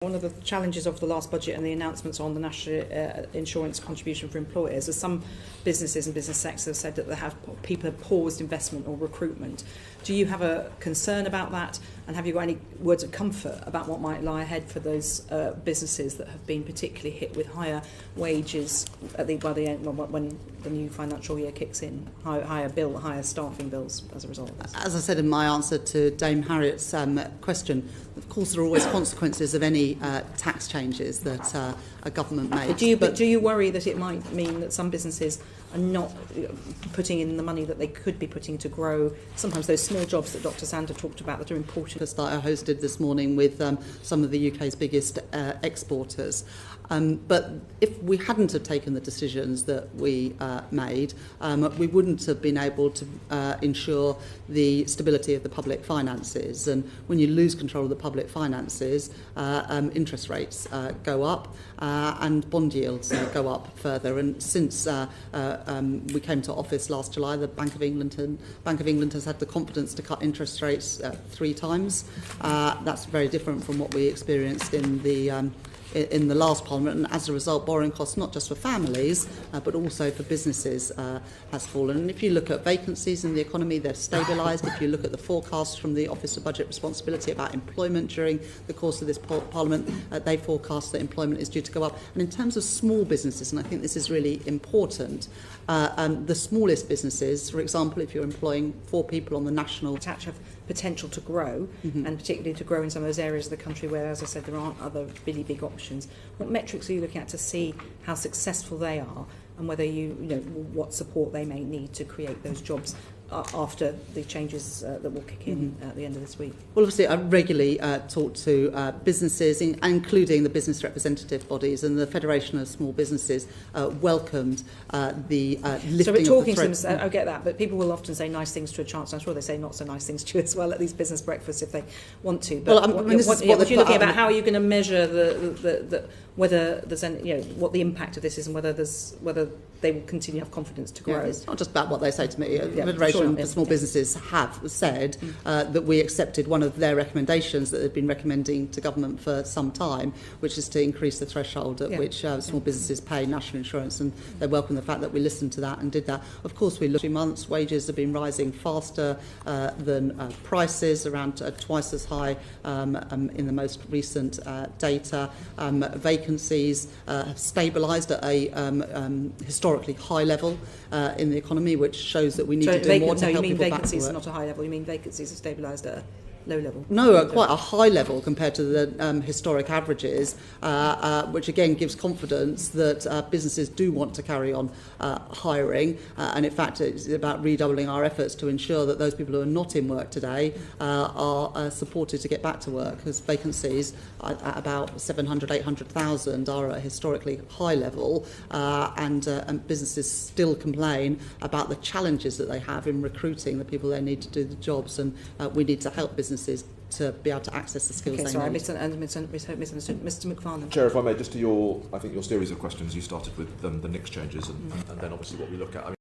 One of the challenges of the last budget and the announcements on the national insurance contribution for employers is some businesses and business sectors have said that people have paused investment or recruitment. Do you have a concern about that, and have you got any words of comfort about what might lie ahead for those businesses that have been particularly hit with higher wages by the end, when the new financial year kicks in, higher staffing bills as a result of this? As I said in my answer to Dame Harriet's question, of course there are always consequences of any tax changes that a government makes. But do you worry that it might mean that some businesses are not putting in the money that they could be putting to grow sometimes those small jobs that Dr. Sander talked about that are important? That I hosted this morning with some of the UK's biggest exporters. But if we hadn't have taken the decisions that we made, we wouldn't have been able to ensure the stability of the public finances. And when you lose control of the public finances, interest rates go up and bond yields go up further. And since we came to office last July, the Bank of England has had the confidence to cut interest rates 3 times. That's very different from what we experienced in the last Parliament, and as a result borrowing costs not just for families but also for businesses has fallen. And if you look at vacancies in the economy, they're stabilised. If you look at the forecasts from the Office of Budget Responsibility about employment during the course of this Parliament, they forecast that employment is due to go up. And in terms of small businesses, and I think this is really important, the smallest businesses, for example, if you're employing 4 people on the national have potential to grow, and particularly to grow in some of those areas of the country where, as I said, there aren't other really big options. What metrics are you looking at to see how successful they are, and whether you know what support they may need to create those jobs after the changes that will kick in at the end of this week? Well, obviously, I regularly talk to businesses, including the business representative bodies, and the Federation of Small Businesses welcomed the lifting so we're talking of the threat. to them, I get that, but people will often say nice things to a Chancellor. I'm sure they say not so nice things to you as well at these business breakfasts if they want to. But what you're looking about how are you going to measure whether there's any, what the impact of this is, and whether they will continue to have confidence to grow. Yeah, it's not just about what they say to me. The Federation for Small Businesses have said that we accepted one of their recommendations that they've been recommending to government for some time, which is to increase the threshold at which small businesses pay national insurance, and they welcome the fact that we listened to that and did that. Of course, we look 3 months, wages have been rising faster than prices, around twice as high in the most recent data. Vacancies have stabilised at a historically high level in the economy, which shows that we need to do more to help people back to work. You mean vacancies are not a high level, you mean vacancies have stabilised at a low level? No, quite a high level compared to the historic averages, which again gives confidence that businesses do want to carry on hiring, and in fact it's about redoubling our efforts to ensure that those people who are not in work today are supported to get back to work, because vacancies at about 700,000, 800,000 are at a historically high level, and businesses still complain about the challenges that they have in recruiting the people they need to do the jobs, and we need to help businesses to be able to access the skills they need. Misunderstood. Mr. McFarlane. Chair, if I may, just to your series of questions, you started with the NICS changes and then obviously what we look at.